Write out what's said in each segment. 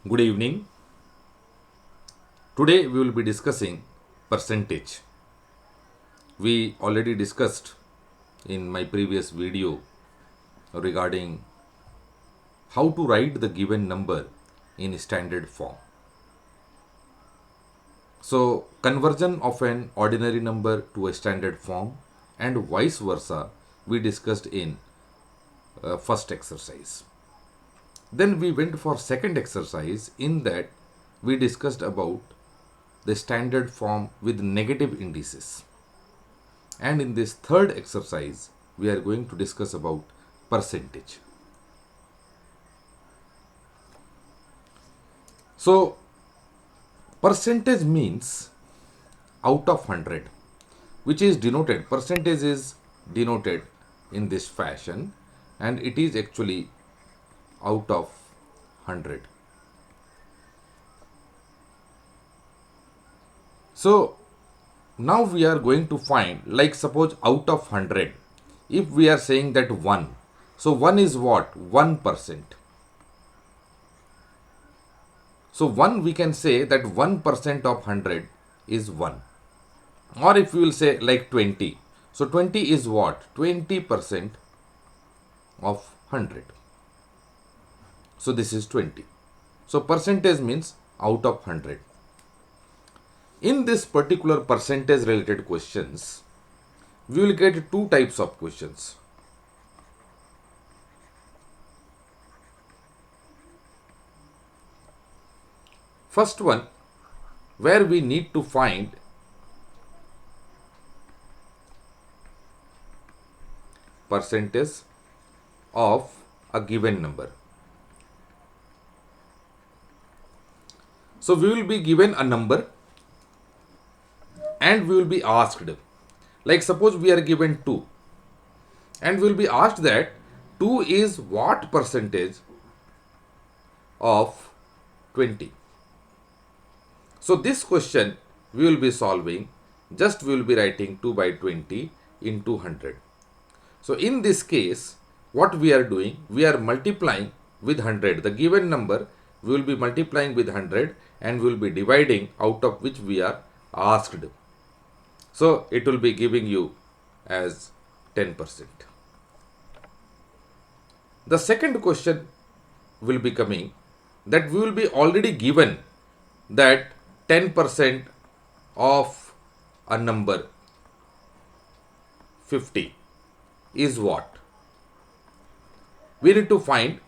Good evening. Today we will be discussing percentage. We already discussed in my previous video regarding how to write the given number in standard form. So, conversion of an ordinary number to a standard form and vice versa we discussed in first exercise. Then we went for second exercise. In that we discussed about the standard form with negative indices. And in this third exercise, we are going to discuss about percentage. So, percentage means out of 100, which is denoted, percentage is denoted in this fashion, and it is actually out of 100. So, now we are going to find, like suppose out of 100, if we are saying that 1, so 1 is what? 1%. So 1 we can say that 1% of 100 is 1. Or if we will say like 20, so 20 is what? 20% of 100. So this is 20. So percentage means out of 100. In this particular percentage related questions, we will get two types of questions. First one, where we need to find percentage of a given number. So we will be given a number and we will be asked, like suppose we are given 2 and we will be asked that 2 is what percentage of 20. So this question we will be solving, just we will be writing 2 by 20 into 100. So in this case, what we are doing, we are multiplying with 100. The given number we will be multiplying with 100 and we will be dividing out of which we are asked. So it will be giving you as 10%. The second question will be coming that we will be already given that 10% of a number 50 is what? We need to find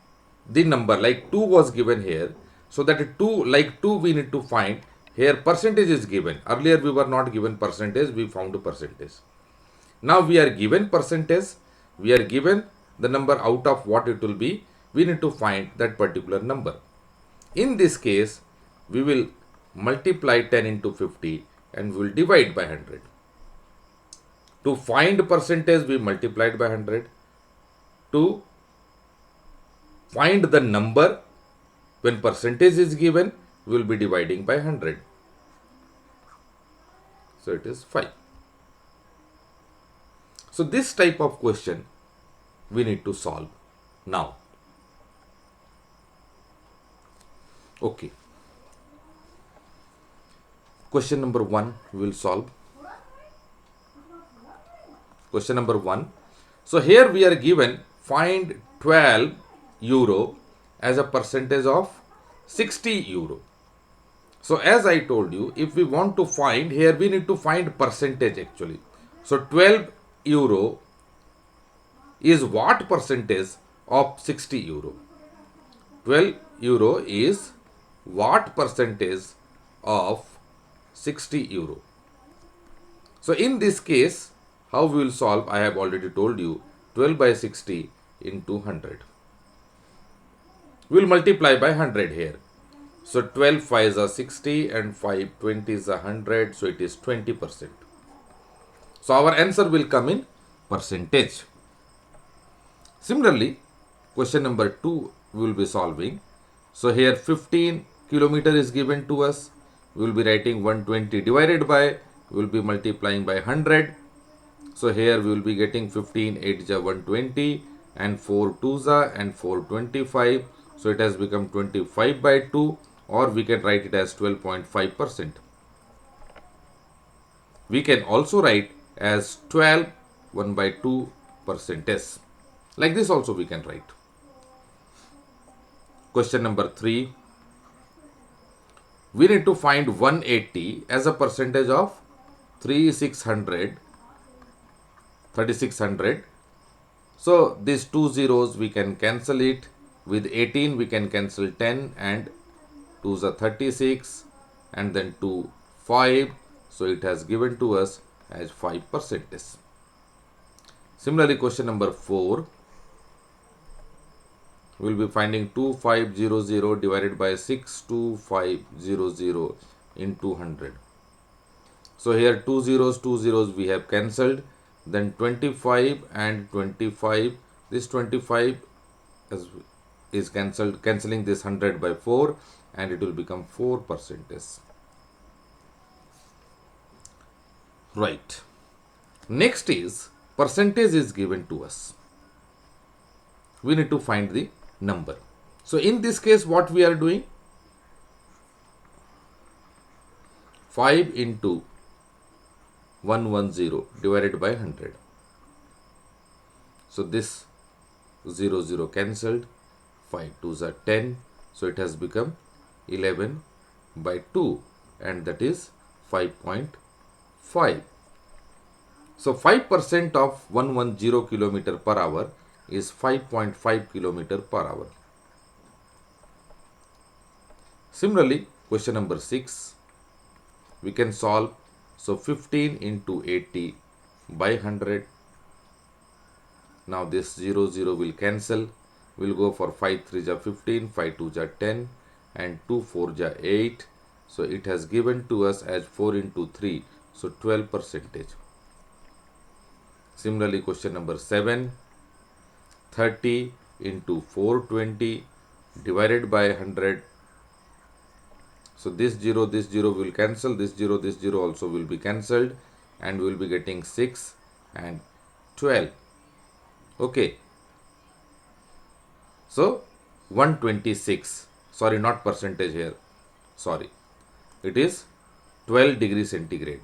the number, like 2 was given here. So that 2, like 2 we need to find. Here percentage is given. Earlier we were not given percentage, we found a percentage. Now we are given percentage, we are given the number out of what it will be. We need to find that particular number. In this case, we will multiply 10 into 50 and we will divide by 100. To find percentage, we multiplied by 100. To find the number, when percentage is given, we will be dividing by 100. So it is 5. So this type of question we need to solve now. Okay. Question number 1 we will solve. Question number 1. So here we are given find 12 euro as a percentage of 60 euro. So as I told you, if we want to find, here we need to find percentage actually. So 12 euro is what percentage of 60 euro? 12 euro is what percentage of 60 euro? So in this case, how we will solve, I have already told you, 12 by 60 into 100. We will multiply by 100 here. So 12 5s are 60 and 5 20s are 100. So it is 20%. So our answer will come in percentage. Similarly, question number 2 we will be solving. So here 15 kilometer is given to us. We will be writing 120 divided by, we will be multiplying by 100. So here we will be getting 15 8 ja 120 and 4 2 ja and 4 25. So it has become 25 by 2, or we can write it as 12.5%. We can also write as 12 1 by 2 percentage. Like this also we can write. Question number 3. We need to find 180 as a percentage of 3600, 3600. So these two zeros we can cancel it. With 18 we can cancel 10, and 2s are 36, and then 2 5. So it has given to us as 5%. Similarly, question number 4. We will be finding 2500 divided by 62500 in 200. So here two zeros we have cancelled. Then 25 and 25. This 25 is cancelled, cancelling this 100 by 4, and it will become 4%. Right. Next is percentage is given to us. We need to find the number. So in this case, what we are doing? 5 into 110 divided by 100. So this 0 cancelled. 5 2s are 10. So it has become 11 by 2, and that is 5.5. So 5% of 110 kilometer per hour is 5.5 kilometer per hour. Similarly, question number 6, we can solve. So 15 into 80 by 100. Now this 0 will cancel. We'll go for 5 3 are 15, 5 2 are 10, and 2 4 are 8. So it has given to us as 4 into 3, so 12%. Similarly, question number 7, 30 into 420 divided by 100. So this 0 will cancel, this 0 also will be cancelled, and we will be getting 6 and 12. Okay. So 126, sorry, not percentage here, sorry, it is 12 degrees centigrade.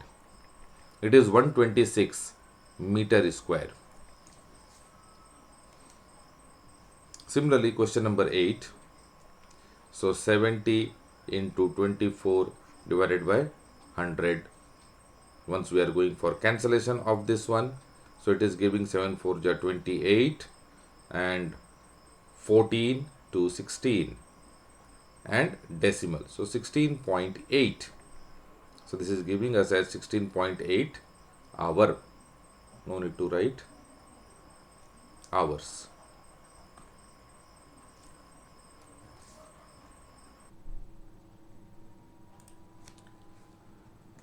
It is 126 meter square. Similarly, question number 8. So 70 into 24 divided by 100. Once we are going for cancellation of this one, so it is giving 7 4 ja 28, and 14 to 16, and decimal, so 16.8. So this is giving us as 16.8 hour. No need to write hours.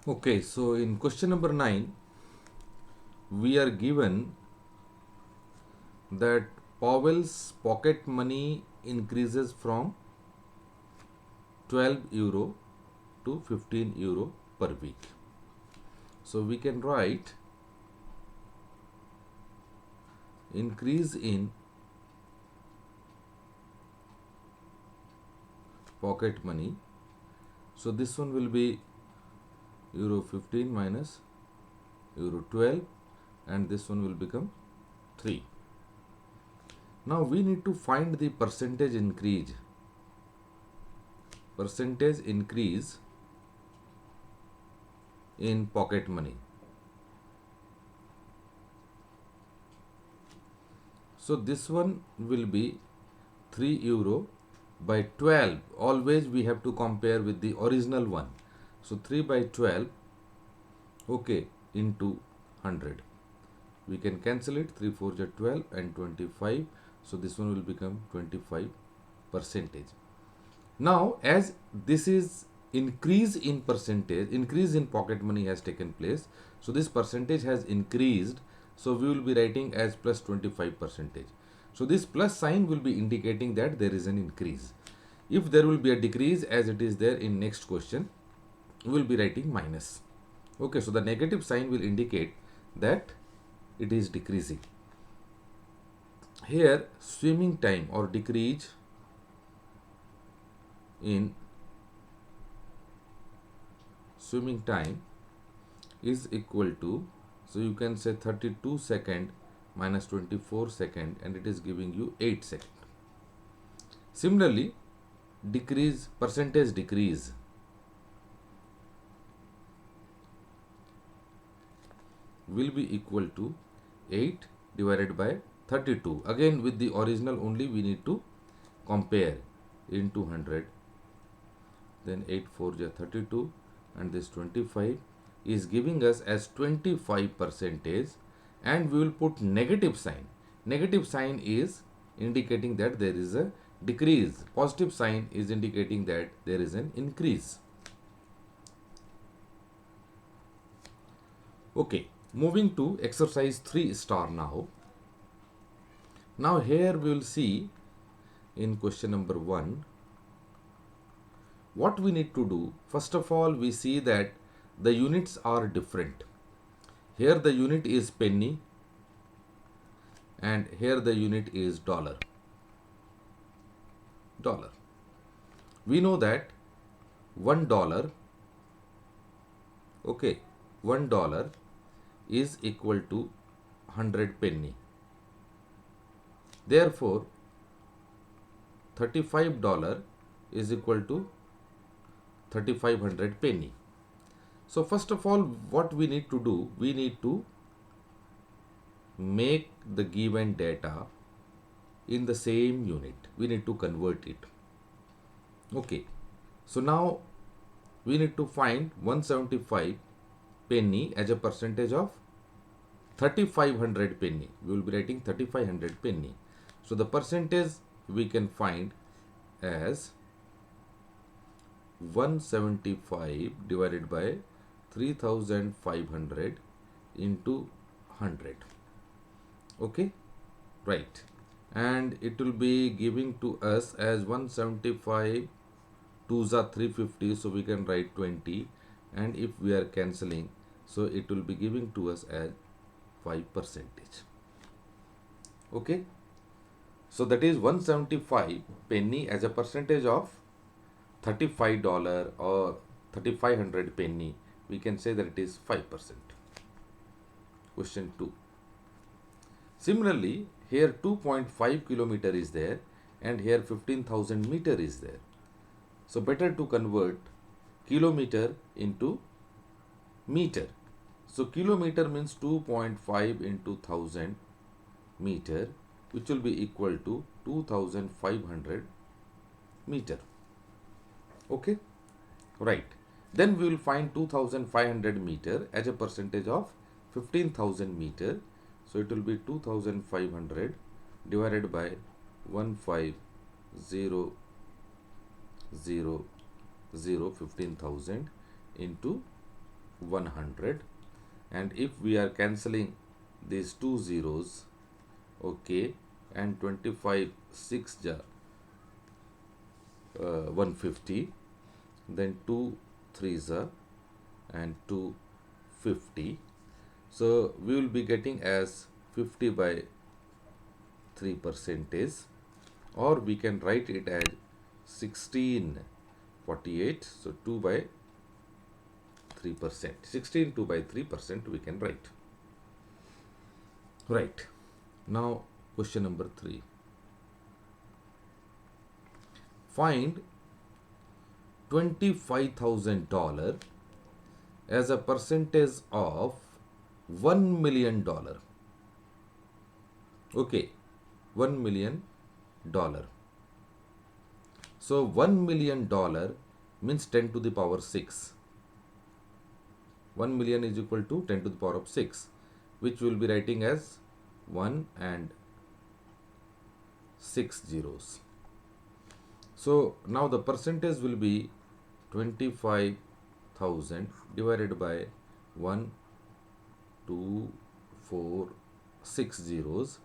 Okay, so in question number 9, we are given that Powell's pocket money increases from 12 euro to 15 euro per week. So we can write increase in pocket money. So this one will be euro 15 minus euro 12, and this one will become 3. Now we need to find the percentage increase. Percentage increase in pocket money. So this one will be 3 euro by 12. Always we have to compare with the original one. So 3 by 12, okay, into 100. We can cancel it. 3 4 are 12 and 25. So this one will become 25%. Now as this is increase in percentage, increase in pocket money has taken place. So this percentage has increased. So we will be writing as plus 25%. So this plus sign will be indicating that there is an increase. If there will be a decrease, as it is there in next question, we will be writing minus. Okay, so the negative sign will indicate that it is decreasing. Here swimming time or decrease in swimming time is equal to, so you can say 32 second minus 24 second, and it is giving you 8 second. Similarly, decrease, percentage decrease, will be equal to 8 divided by 32. Again with the original only we need to compare into 100. Then 8 4 is 32, and this 25 is giving us as 25 percentage, and we will put negative sign. Negative sign is indicating that there is a decrease. Positive sign is indicating that there is an increase. Okay, moving to exercise 3 star now. Now here we will see in question number 1 what we need to do. First of all, we see that the units are different. Here the unit is penny, and here the unit is dollar. We know that $1, okay, $1 is equal to 100 penny. Therefore, $35 is equal to 3500 penny. So first of all, what we need to do, we need to make the given data in the same unit. We need to convert it. Okay, so now we need to find 175 penny as a percentage of 3500 penny. We will be writing 3500 penny. So the percentage we can find as 175 divided by 3500 into 100. Okay, right, and it will be giving to us as 175 2s are 350, so we can write 20, and if we are cancelling, so it will be giving to us as 5%. Okay, so that is 175 penny as a percentage of $35 or 3500 penny. We can say that it is 5%. Question 2. Similarly, here 2.5 kilometer is there, and here 15,000 meter is there. So better to convert kilometer into meter. So kilometer means 2.5 into 1000 meter, which will be equal to 2500 meter. Okay, right. Then we will find 2500 meter as a percentage of 15,000 meter. So it will be 2500 divided by 15,000 into 100, and if we are cancelling these two zeros, okay, and 25 6 150, then 2 3s and 250. So we will be getting as 50 by 3%, or we can write it as 1648. So 2 by 3%, 16 2 by 3% we can write. Right, now question number 3. Find $25,000 as a percentage of $1 million. Okay, $1 million. So $1 million means 10 to the power 6. 1 million is equal to 10 to the power of 6, which we will be writing as 1 and 6 zeros. So now the percentage will be 25,000 divided by 1 2 4 6 zeros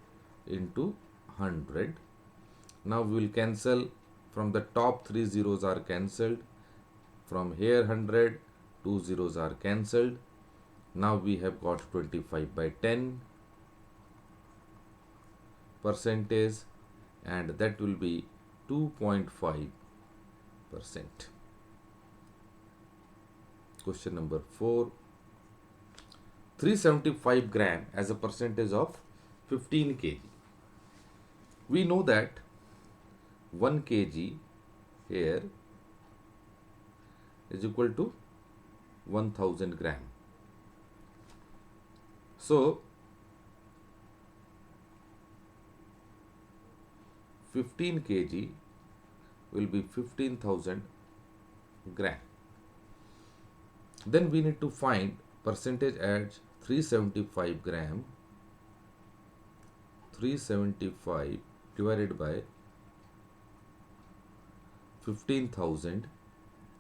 into 100. Now we will cancel. From the top 3 zeros are cancelled. From here 100, 2 zeros are cancelled. Now we have got 25 by 10 percentage, and that will be 2.5 percent. Question number 4. 375 gram as a percentage of 15 kg. We know that 1 kg here is equal to 1000 gram. So 15 kg will be 15,000 gram. Then we need to find percentage at 375 gram. 375 divided by 15,000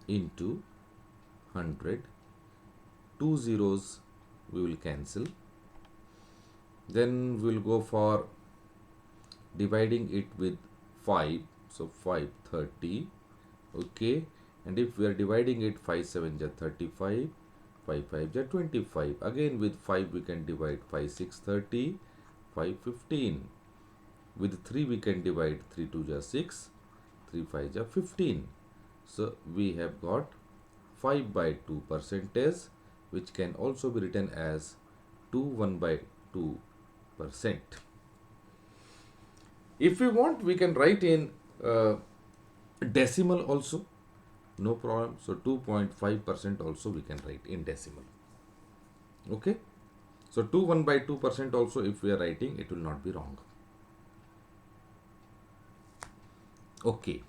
into 100. 2 zeros we will cancel. Then we will go for dividing it with 5. So 530. Okay. And if we are dividing it 5 7 is 35. 5 5 is 25. Again with 5 we can divide 5 6 30. 5 15. With 3 we can divide 3 2 is 6. 3 5 is 15. So we have got 5 by 2 percentage, which can also be written as 1 by 2%. If we want, we can write in decimal also, no problem. So 2.5% also we can write in decimal. Okay. So 1 by 2% also if we are writing, it will not be wrong. Okay.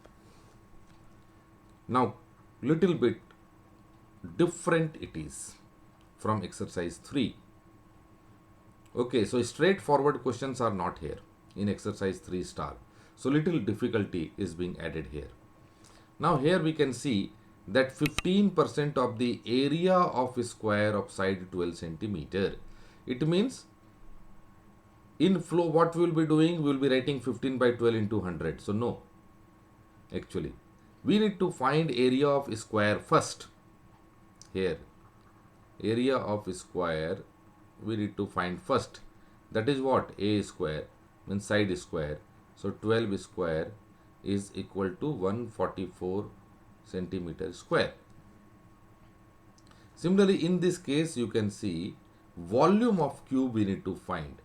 Now little bit different it is from exercise 3. Okay, so straightforward questions are not here in exercise 3 star. So little difficulty is being added here. Now here we can see that 15% of the area of a square of side 12 centimeter. It means in flow what we will be doing, we will be writing 15 by 12 into 100. So no, actually we need to find area of a square first. Here area of a square we need to find first. That is what? A square means side square. So 12 square is equal to 144 centimeter square. Similarly, in this case you can see volume of cube we need to find.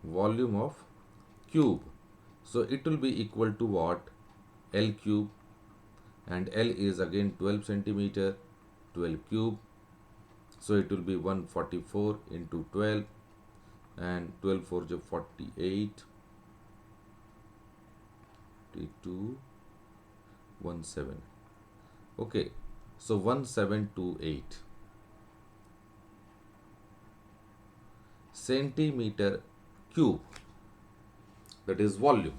Volume of cube. So it will be equal to what? L cube, and L is again 12 centimeter, 12 cube. So it will be 144 into 12, and 12 4 is 48, 22, 17. Okay, so 1728 centimeter cube, that is volume.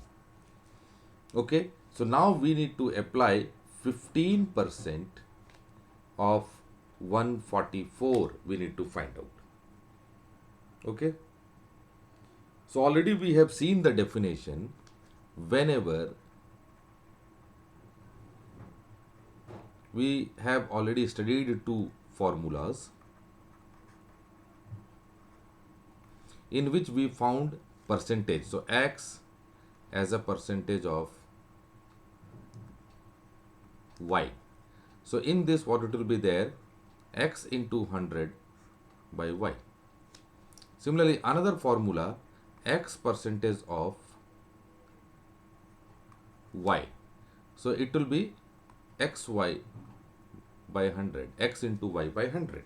Okay, so now we need to apply 15% of 144 we need to find out. Okay, so already we have seen the definition. Whenever we have already studied two formulas in which we found percentage. So x as a percentage of y. So in this what it will be there? X into 100 by y. Similarly, another formula, x percentage of y. So it will be xy by 100, x into y by 100.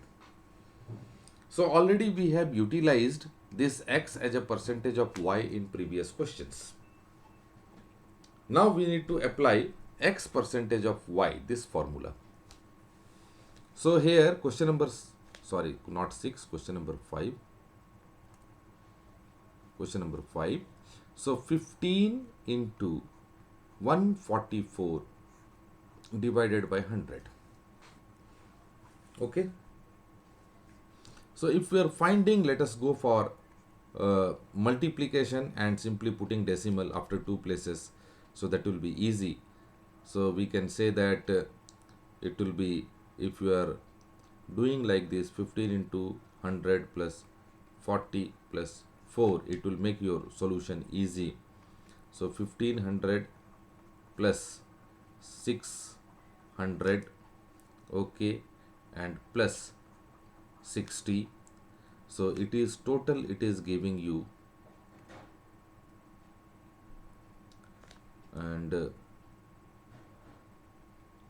So already we have utilized this x as a percentage of y in previous questions. Now we need to apply x percentage of y, this formula. So here question number, sorry, not 6, question number 5. Question number 5. So 15 into 144 divided by 100. Okay. So if we are finding, let us go for multiplication and simply putting decimal after two places. So that will be easy. So we can say that it will be, if you are doing like this, 15 into 100 plus 40 plus 4, it will make your solution easy. So 1500 plus 600, okay, and plus 60. So it is total, it is giving you, and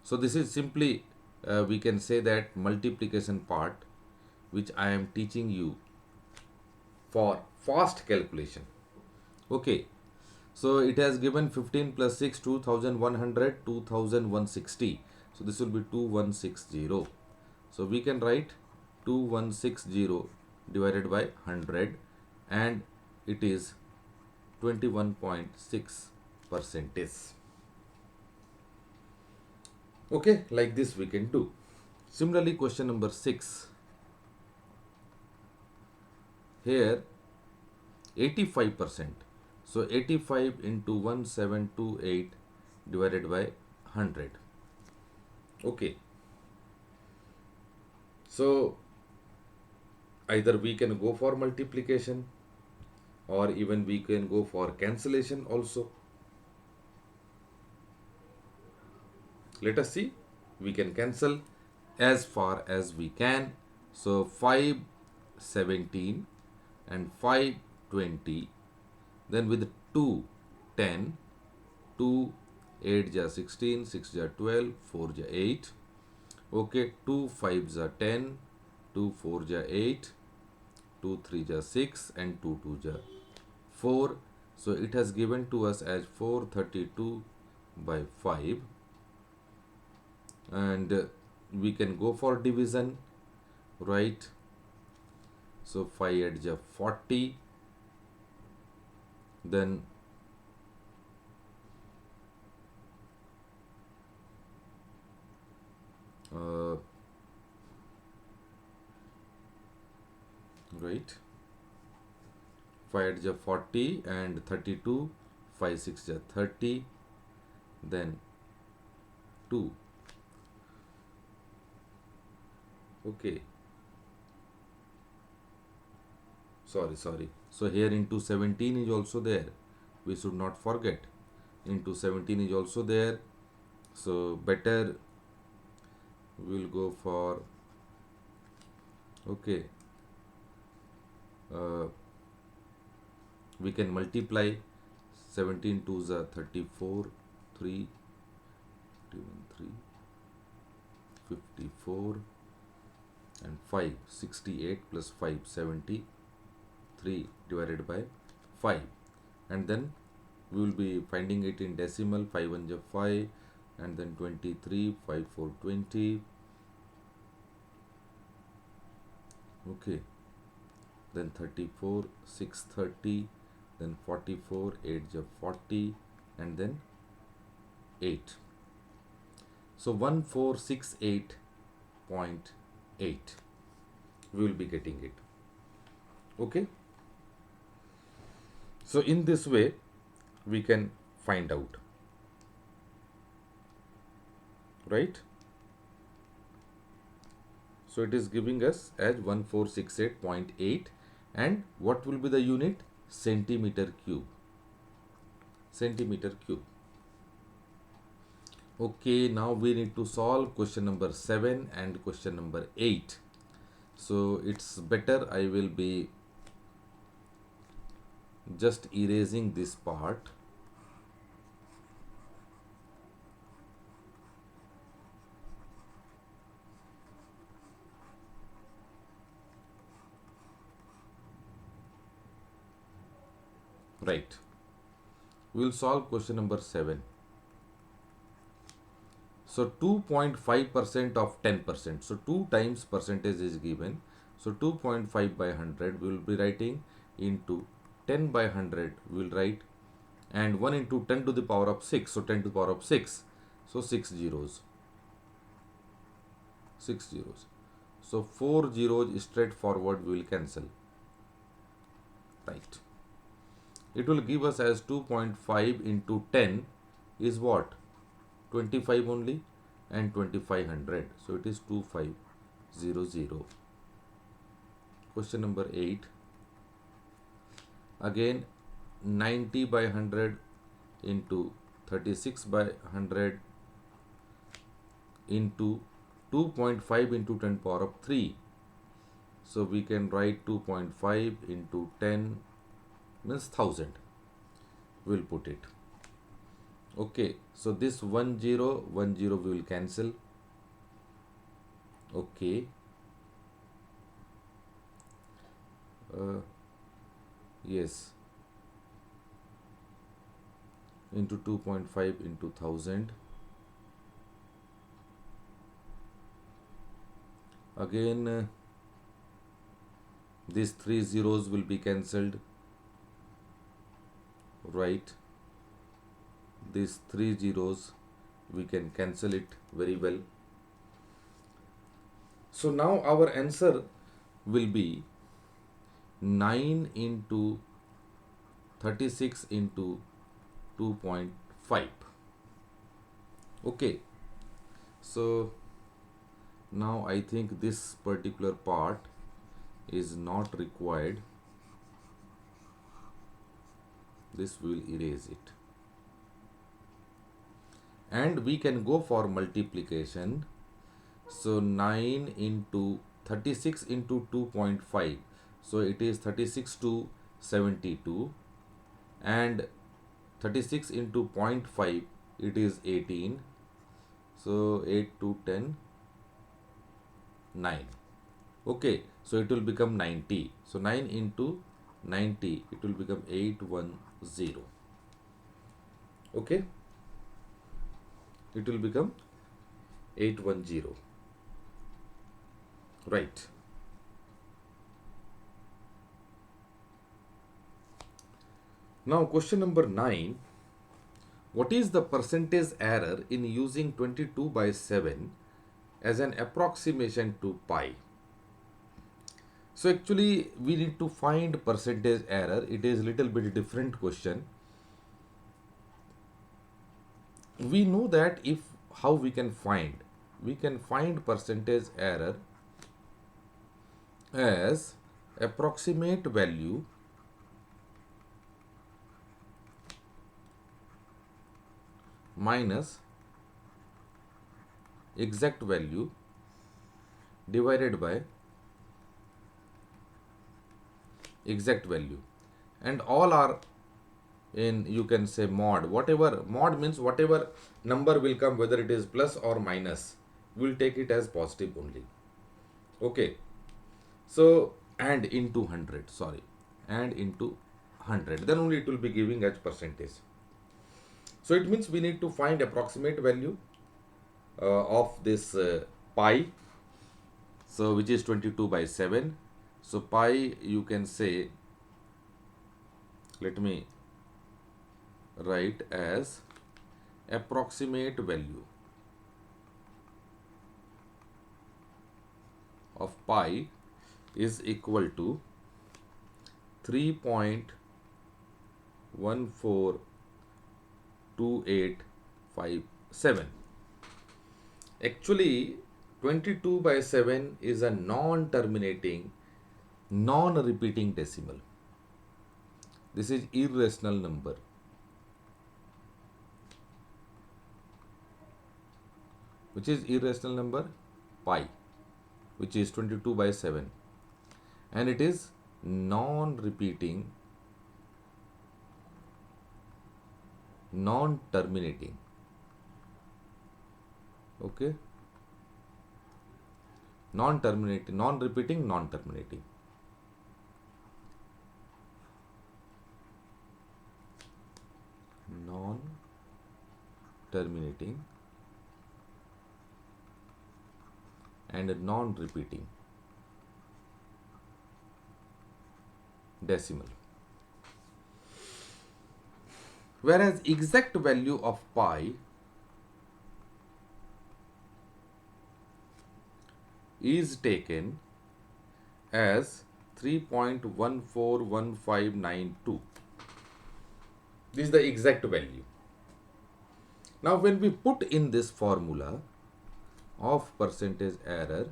so this is simply, we can say that multiplication part which I am teaching you for fast calculation. Okay, so it has given 15 plus 6, 2100, 2160. So this will be 2160. So we can write 2160 divided by 100, and it is 21.6 percentage. Okay, like this we can do. Similarly, question number 6. Here 85%. So 85 into 1728 divided by 100. Okay. So either we can go for multiplication, or even we can go for cancellation also. Let us see. We can cancel as far as we can. So 517 and 520, then with 2 10, 2 8 ja 16, 6 ja 12, 4 ja 8. Okay, 2 5 ja 10, 2 4 ja 8, 2 3 ja 6, and 2 2 ja 4. So it has given to us as 432 by 5, and we can go for division, right? So 5 8 ja 40, then right, 5 8 ja 40 and 32, 5 6 ja 30, then 2. Okay, sorry. So here into 17 is also there, we should not forget. Into 17 is also there, so better we'll go for, okay, we can multiply 17 2s are 34, 3 3 54, and 5 68 plus 5 73 divided by 5, and then we will be finding it in decimal. 5 1 ja 5, and then 23, 5 4 20. Okay, then 34 6 30, then 44 8 ja 40, and then 8. So 1468.8 we will be getting it. Okay, so in this way we can find out, right? So it is giving us as 1468.8, and what will be the unit? Centimeter cube. Centimeter cube. Okay, now we need to solve question number 7 and question number 8. So it's better I will be just erasing this part. Right. We will solve question number 7. So 2.5% of 10%. So 2 times percentage is given. So 2.5 by 100 we will be writing into 10 by 100 we will write, and 1 into 10 to the power of 6. So 10 to the power of 6. So 6 zeros. 6 zeros. So 4 zeros straightforward we will cancel. Right. It will give us as 2.5 into 10 is what? 25 only, and 2500. So it is 2500. Question number 8. Again 90 by 100 into 36 by 100 into 2.5 into 10 power of 3. So we can write 2.5 into 10 means 1000. We'll put it. Okay, so this 1 0 1 0 we will cancel. Okay. Yes, into 2.5 into 1000. Again, these 3 zeros will be cancelled, right? These 3 zeros we can cancel it very well. So now our answer will be 9 into 36 into 2.5. Okay, so now I think this particular part is not required. This will erase it. And we can go for multiplication. So 9 into 36 into 2.5. So it is 36 to 72. And 36 into 0.5, it is 18. So 8 to 10, 9. Okay, so it will become 90. So 9 into 90, it will become 810. Okay, it will become 810. Right. Now question number 9. What is the percentage error in using 22 by 7 as an approximation to pi? So actually we need to find percentage error. It is little bit different question. We know that if how we can find percentage error as approximate value minus exact value divided by exact value, and all are in, you can say, mod. Whatever mod means, whatever number will come, whether it is plus or minus, we'll take it as positive only. Okay, so and into 100, sorry, and into 100, then only it will be giving as percentage. So it means we need to find approximate value of this pi, so which is 22 by 7. So pi, you can say, let me write as approximate value of pi is equal to 3.142857. Actually 22 by 7 is a non-terminating, non-repeating decimal. This is irrational number. Which is irrational number? Pi, which is 22 by 7. And it is non-repeating, non-terminating. Okay? Non-terminating, non-repeating, non-terminating. Non-terminating and non-repeating decimal. Whereas exact value of pi is taken as 3.141592. This is the exact value. Now when we put in this formula of percentage error,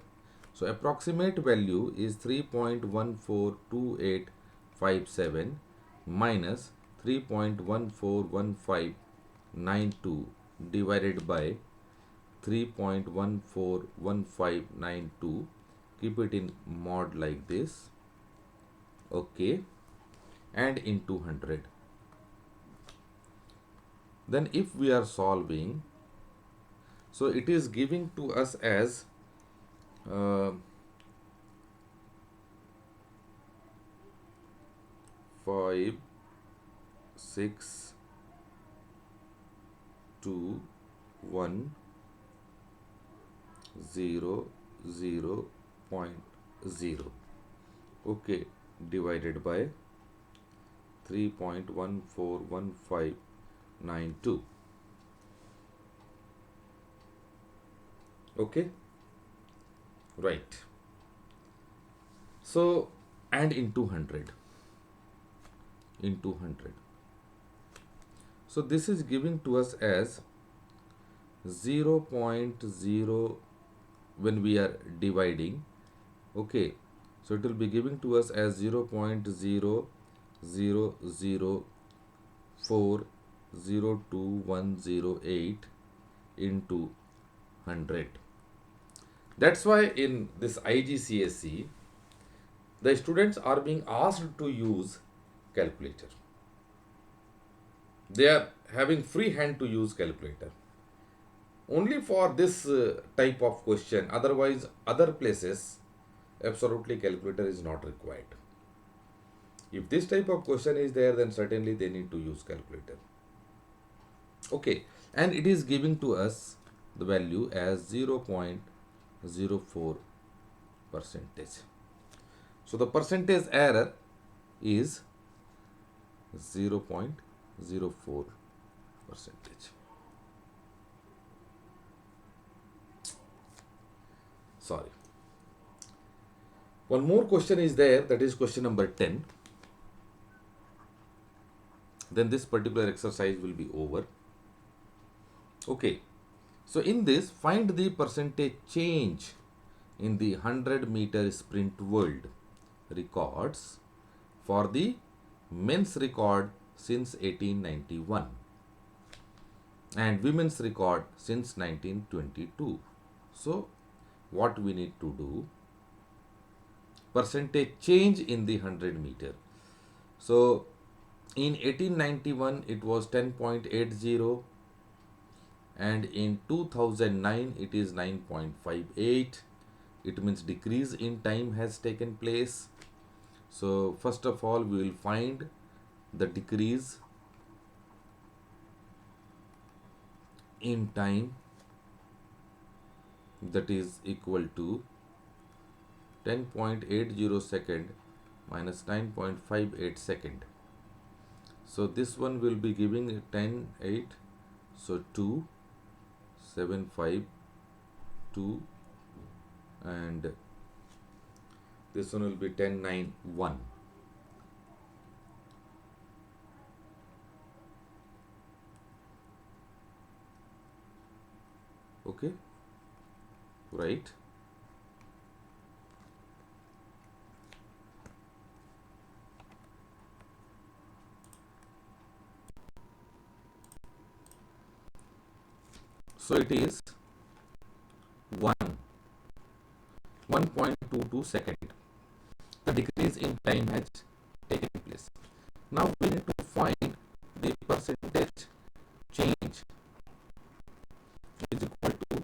so approximate value is 3.142857 minus 3.141592 divided by 3.141592. Keep it in mod like this. Okay, and into 100. Then if we are solving, so it is giving to us as uh, 5 6 2 1 0 0.0. Okay, divided by 3.141592. Okay, right. So, and into 100. Into 100. So, this is giving to us as 0.0 when we are dividing. Okay, so it will be giving to us as 0.000402108 into 100. That's why in this IGCSE, the students are being asked to use calculator. They are having free hand to use calculator. Only for this type of question, otherwise other places, absolutely calculator is not required. If this type of question is there, then certainly they need to use calculator. Okay, and it is giving to us the value as 0.04 percentage. So the percentage error is 0.04 percentage. Sorry. One more question is there, that is question number 10. Then this particular exercise will be over. Okay. So in this, find the percentage change in the 100-meter sprint world records for the men's record since 1891 and women's record since 1922. So what we need to do, percentage change in the 100-meter. So in 1891 it was 10.80 and in 2009 it is 9.58. It means decrease in time has taken place. So first of all we will find the decrease in time, that is equal to 10.80 second minus 9.58 second. So this one will be giving 10 8, so 2 7 5 2, and this one will be 10 9 1. Okay, right. So it is 1.22 second. The decrease in time has taken place. Now we need to find the percentage change is equal to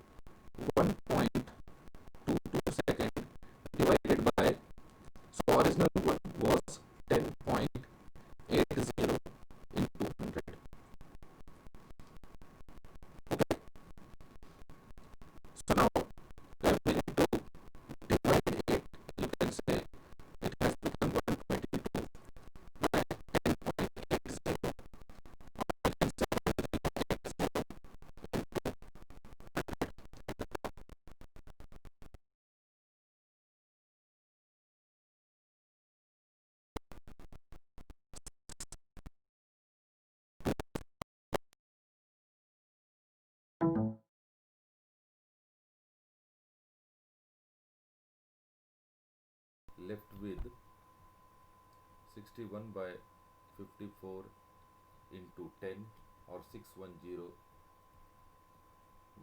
1.22 second divided by, so original one was 10.80 into 100. Okay. So now if we need to divide it, you can say it has become 122 by 10.80. You can say 180 into. Left with 61 by 54 into 10 or 610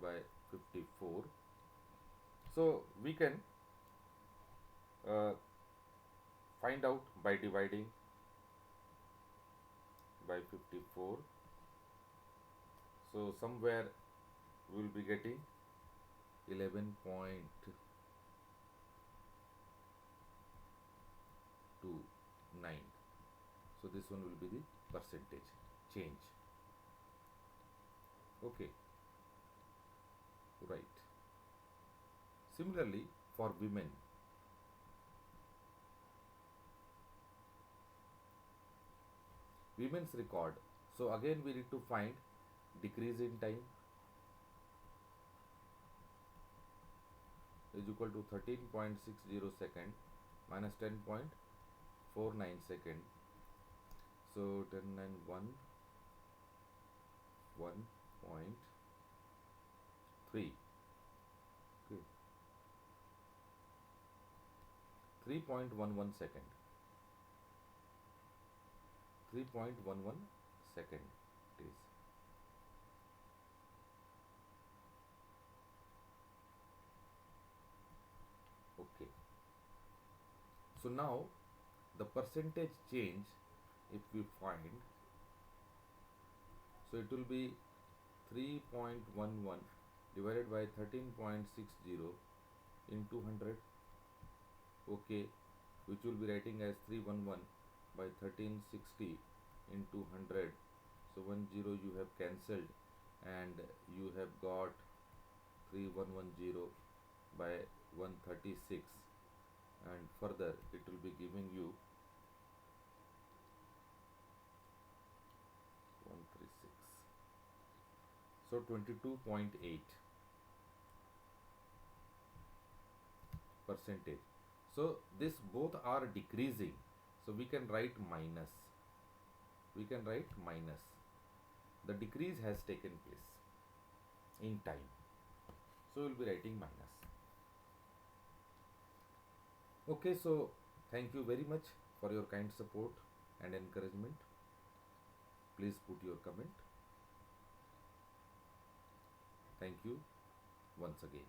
by 54. So we can find out by dividing by 54. So somewhere we will be getting 11.29. So this one will be the percentage change. Okay, right. Similarly, for women, women's record. So again we need to find decrease in time is equal to 13.60 second minus 10.49 second. So 10 and 1.3. Okay. 3.11 second. 3.11 second it is. Okay. So now the percentage change, if we find, so it will be 3.11 divided by 13.60 into 100. Okay, which will be writing as 311 by 1360 into 100. So 10 you have cancelled and you have got 3110 by 136, and further it will be giving you 136. So 22.8 percentage. So this both are decreasing. So we can write minus. We can write minus. The decrease has taken place in time. So we'll be writing minus. Okay, so thank you very much for your kind support and encouragement. Please put your comment. Thank you once again.